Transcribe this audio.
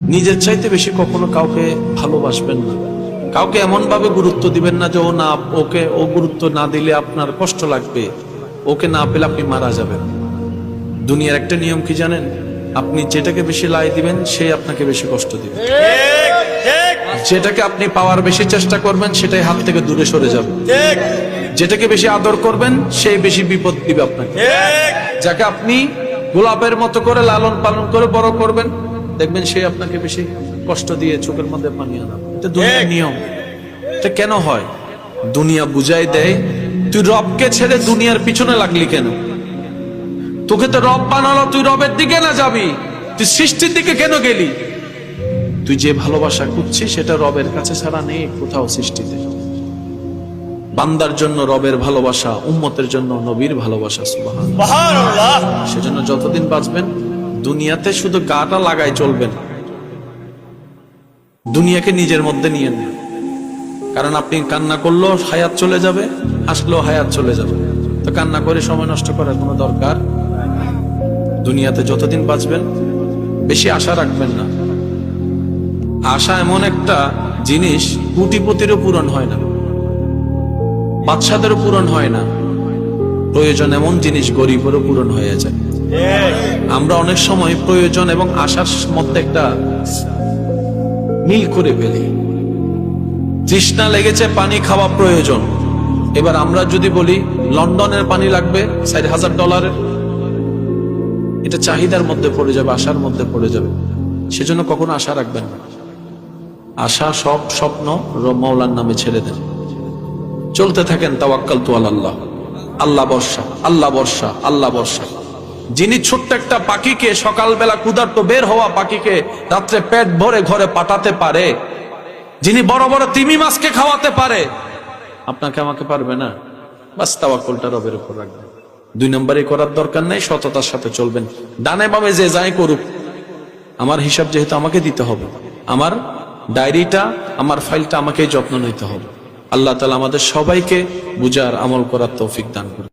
নিজের চাইতে বেশি কখনো কাউকে ভালোবাসবেন না, কাউকে এমন ভাবে গুরুত্ব দিবেন না যে ও গুরুত্ব না দিলে আপনার কষ্ট লাগবে, ওকে না পেলে আপনি মারা যাবেন। দুনিয়ার একটা নিয়ম কি জানেন? আপনি যেটাকে বেশি লাই দিবেন সেই আপনাকে বেশি কষ্ট দিবে, যেটাকে আপনি পাওয়ার বেশি চেষ্টা করবেন সেটাই হাত থেকে দূরে সরে যাবে, যেটাকে বেশি আদর করবেন সেই বেশি বিপদ দিবে আপনাকে। যাকে আপনি গোলাপের মতো করে লালন পালন করে বড় করবেন দেখবেন সে আপনাকে বেশি কষ্ট দিয়ে চোখের মধ্যে পানি আনাবে। এটা দুনিয়ার নিয়ম। এটা কেন হয়? দুনিয়া বুঝাই দেয় তুই রবকে ছেড়ে দুনিয়ার পিছনে লাগলি কেন? তোকে তো রব বানালো, তুই রবের দিকে না যাবি, তুই সৃষ্টির দিকে কেন গেলি? তুই যে ভালোবাসা খুঁজছিস সেটা রবের কাছে ছাড়া নেই কোথাও সৃষ্টিতে। বান্দার জন্য রবের ভালোবাসা, উম্মতের জন্য নবীর ভালোবাসা। সুবহানাল্লাহ। সেজন্য যতদিন বাঁচবেন দুনিয়াতে শুধু গাটা লাগাই চলবেন, দুনিয়াকে নিজের মধ্যে নিয়েন না। কারণ আপনি কান্না করলেও হায়াত চলে যাবে, হাসলেও হায়াত চলে যাবে। তো কান্না করে সময় নষ্ট করার কোনো দরকার। দুনিয়াতে যতদিন বাঁচবেন বেশি আশা রাখবেন না। আশা এমন একটা জিনিস কোটিপতিরও পূরণ হয় না, বাদশাদেরও পূরণ হয় না। প্রয়োজন এমন জিনিস গরিবেরও পূরণ হয়ে যায়। আমরা অনেক সময় প্রয়োজন এবং আশার মধ্যে একটা মিল করে ফেলি। তৃষ্ণা লেগেছে, পানি খাওয়া প্রয়োজন। এবার আমরা যদি বলি লন্ডনের পানি লাগবে $4,000, এটা চাহিদার মধ্যে পড়ে যাবে, আশার মধ্যে পড়ে যাবে। সেজন্য কখনো আশা রাখবেন না। আশা সব স্বপ্ন মওলার নামে ছেড়ে দেন, চলতে থাকেন তাওয়াক্কালতু আলাল্লাহ। আল্লাহ বর্ষা, আল্লাহ বর্ষা, আল্লাহ বর্ষা। যিনি ছোট্ট একটা পাখিকে সকালবেলা ক্ষুধার্ত বের হওয়া পাখিকে রাত্রে পেট ভরে ঘরে পাঠাতে পারে, যিনি বড় বড় তিমি মাছকে খাওয়াতে পারে, আপনাকে আমাকে পারবে না? বাস তাওয়াক্কুলটা রবের উপর রাখবেন। 2 নম্বরে করার দরকার নেই, সততার সাথে চলবেন। ডানে বামে যে যাই করুক, আমার হিসাব যেহেতু আমাকে দিতে হবে, আমার ডায়েরিটা, আমার ফাইলটা আমাকেই যত্ন নিতে হবে। আল্লাহ তাআলা আমাদের সবাইকে বুঝার আমল করার তৌফিক দান করুন।